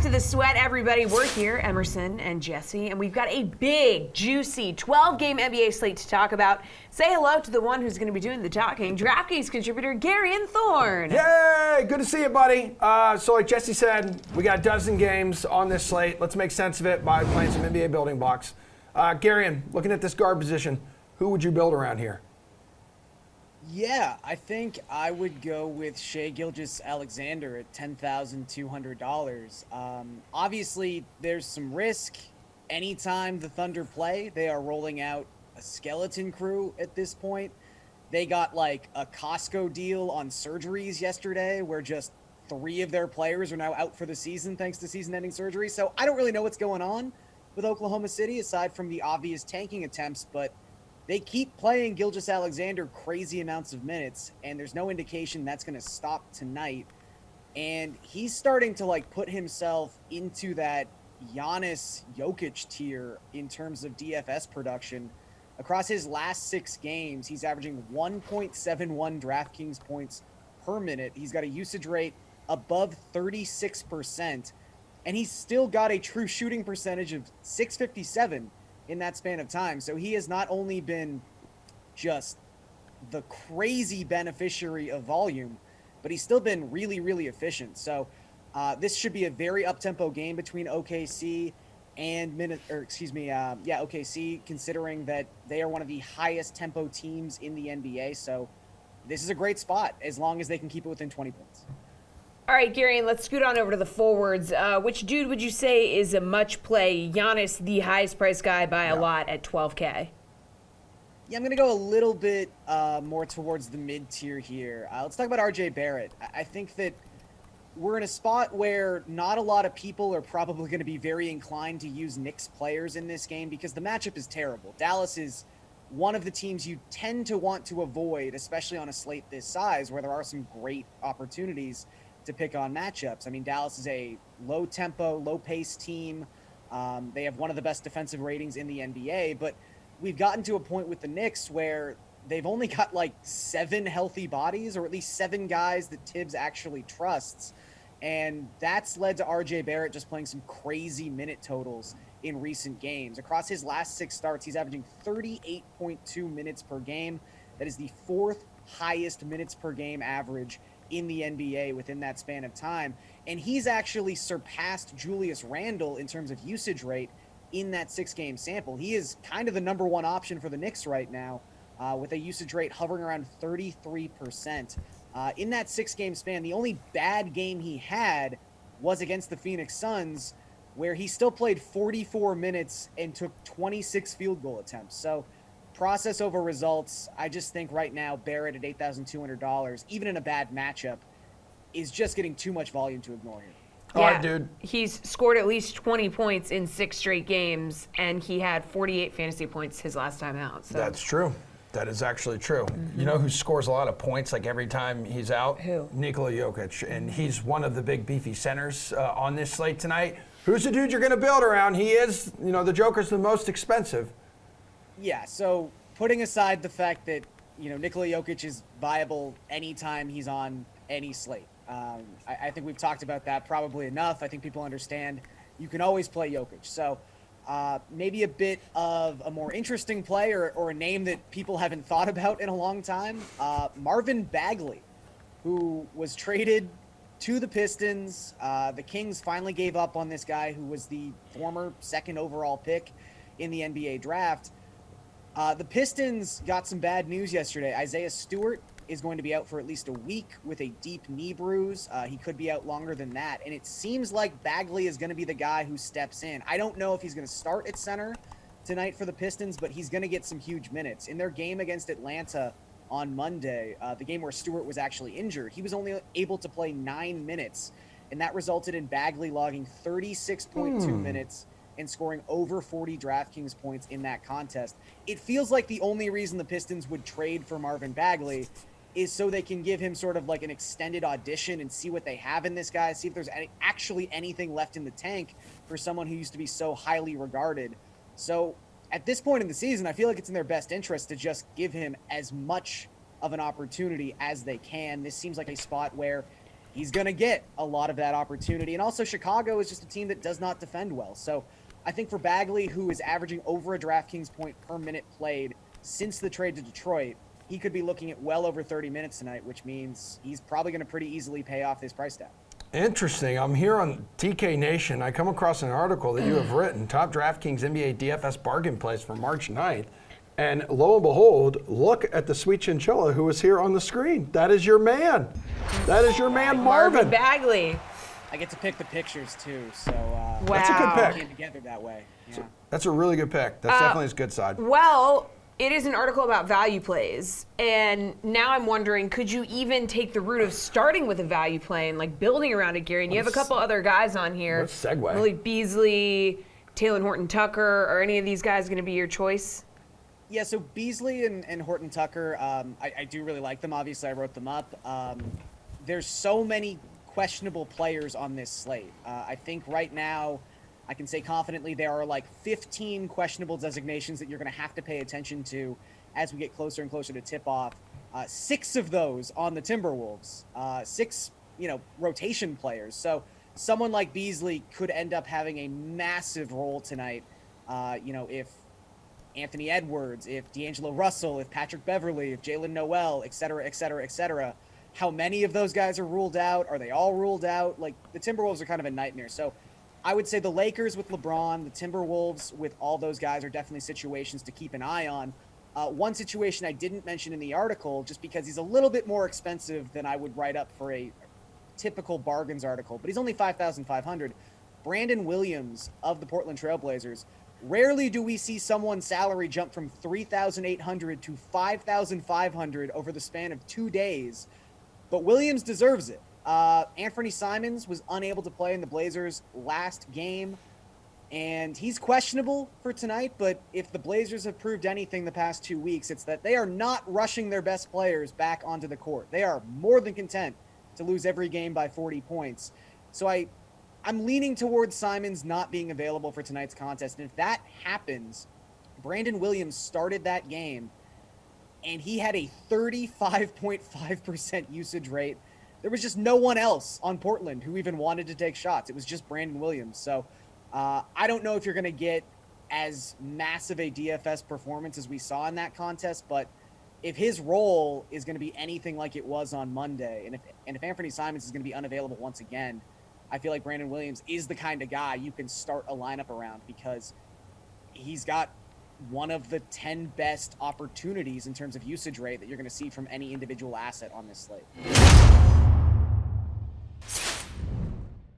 to the Sweat, everybody. We're here, Emerson and Jesse, and we've got a big, juicy 12-game NBA slate to talk about. Say hello to the one who's going to be doing the talking, DraftKings contributor Garion Thorne. Yay! Good to see you, buddy. So like Jesse said, we got a dozen games on this slate. Let's make sense of it by playing some NBA building blocks. Garion, looking at this guard position, who would you build around here? Yeah, I think I would go with gilgeous-alexander at $10,200. Obviously, there's some risk. Anytime the Thunder play, they are rolling out a skeleton crew at this point. They got like a Costco deal on surgeries yesterday where just 3 of their players are now out for the season thanks to season-ending surgery. So I don't really know what's going on with Oklahoma City aside from the obvious tanking attempts, but they keep playing Gilgeous-Alexander crazy amounts of minutes, and there's no indication that's going to stop tonight. And he's starting to like put himself into that Giannis Jokic tier in terms of DFS production. Across his last 6 games, he's averaging 1.71 DraftKings points per minute. He's got a usage rate above 36%, and he's still got a true shooting percentage of .657 in that span of time. So he has not only been just the crazy beneficiary of volume, but he's still been really, really efficient. So this should be a very up-tempo game between OKC and OKC, considering that they are one of the highest tempo teams in the NBA. So this is a great spot as long as they can keep it within 20 points. All right, Garion, let's scoot on over to the forwards. Which dude would you say is a much play? Giannis, the highest priced guy by a lot at $12K. Yeah, I'm going to go a little bit more towards the mid-tier here. Let's talk about RJ Barrett. I think that we're in a spot where not a lot of people are probably going to be very inclined to use Knicks players in this game because the matchup is terrible. Dallas is one of the teams you tend to want to avoid, especially on a slate this size where there are some great opportunities to pick on matchups. I mean, Dallas is a low-tempo, low-pace team. They have one of the best defensive ratings in the NBA, but we've gotten to a point with the Knicks where they've only got like 7 healthy bodies, or at least 7 guys that Tibbs actually trusts, and that's led to RJ Barrett just playing some crazy minute totals in recent games. Across his last 6 starts, he's averaging 38.2 minutes per game. That is the 4th highest minutes per game average in the NBA within that span of time. And he's actually surpassed Julius Randle in terms of usage rate in that 6-game sample. He is kind of the number 1 option for the Knicks right now, with a usage rate hovering around 33%. In that 6-game span, the only bad game he had was against the Phoenix Suns, where he still played 44 minutes and took 26 field goal attempts. So process over results, I just think right now Barrett at $8,200, even in a bad matchup, is just getting too much volume to ignore here. Yeah, All right, dude. He's scored at least 20 points in 6 straight games, and he had 48 fantasy points his last time out. So. That's true. That is actually true. Mm-hmm. You know who scores a lot of points like every time he's out? Who? Nikola Jokic, and he's one of the big beefy centers on this slate tonight. Who's the dude you're going to build around? He is, the Joker's the most expensive. Yeah, so putting aside the fact that, Nikola Jokic is viable anytime he's on any slate. I think we've talked about that probably enough. I think people understand you can always play Jokic. So maybe a bit of a more interesting play or a name that people haven't thought about in a long time. Marvin Bagley, who was traded to the Pistons. The Kings finally gave up on this guy who was the former 2nd overall pick in the NBA draft. The Pistons got some bad news yesterday. Isaiah Stewart is going to be out for at least a week with a deep knee bruise. He could be out longer than that. And it seems like Bagley is going to be the guy who steps in. I don't know if he's going to start at center tonight for the Pistons, but he's going to get some huge minutes. In their game against Atlanta on Monday, the game where Stewart was actually injured, he was only able to play 9 minutes. And that resulted in Bagley logging 36.2 minutes and scoring over 40 DraftKings points in that contest. It feels like the only reason the Pistons would trade for Marvin Bagley is so they can give him sort of like an extended audition and see what they have in this guy, see if there's actually anything left in the tank for someone who used to be so highly regarded. So at this point in the season, I feel like it's in their best interest to just give him as much of an opportunity as they can. This seems like a spot where he's going to get a lot of that opportunity. And also, Chicago is just a team that does not defend well. So I think for Bagley, who is averaging over a DraftKings point per minute played since the trade to Detroit, he could be looking at well over 30 minutes tonight, which means he's probably going to pretty easily pay off this price tag. Interesting. I'm here on TK Nation. I come across an article that you have written, Top DraftKings NBA DFS Bargain Plays for March 9th. And lo and behold, look at the sweet chinchilla who is here on the screen. That is your man. That is your man, Marvin. Bagley. I get to pick the pictures too, so Wow. That's a good pick. came together that way. Yeah. That's a really good pick. That's definitely his good side. Well, it is an article about value plays, and now I'm wondering, could you even take the route of starting with a value play and like building around it, Gary? And you have a couple other guys on here. What a segue. Malik Beasley, Taylor Horton-Tucker. Are any of these guys going to be your choice? Yeah, so Beasley and Horton Tucker, I do really like them. Obviously, I wrote them up. There's so many questionable players on this slate. I think right now, I can say confidently there are like 15 questionable designations that you're going to have to pay attention to as we get closer and closer to tip-off. 6 of those on the Timberwolves. 6, rotation players. So someone like Beasley could end up having a massive role tonight. If Anthony Edwards, if D'Angelo Russell, if Patrick Beverley, if Jalen Noel, et cetera, et cetera, et cetera. How many of those guys are ruled out? Are they all ruled out? Like, the Timberwolves are kind of a nightmare. So I would say the Lakers with LeBron, the Timberwolves with all those guys are definitely situations to keep an eye on. One situation I didn't mention in the article, just because he's a little bit more expensive than I would write up for a typical bargains article, but he's only $5,500. Brandon Williams of the Portland Trailblazers. Rarely do we see someone's salary jump from $3,800 to $5,500 over the span of 2 days, but Williams deserves it. Anthony Simons was unable to play in the Blazers' last game, and he's questionable for tonight, but if the Blazers have proved anything the past 2 weeks, it's that they are not rushing their best players back onto the court. They are more than content to lose every game by 40 points. So I'm leaning towards Simons not being available for tonight's contest. And if that happens, Brandon Williams started that game, and he had a 35.5% usage rate. There was just no one else on Portland who even wanted to take shots. It was just Brandon Williams. So I don't know if you're going to get as massive a DFS performance as we saw in that contest, but if his role is going to be anything like it was on Monday, and if Anthony Simons is going to be unavailable once again, I feel like Brandon Williams is the kind of guy you can start a lineup around because he's got one of the 10 best opportunities in terms of usage rate that you're going to see from any individual asset on this slate.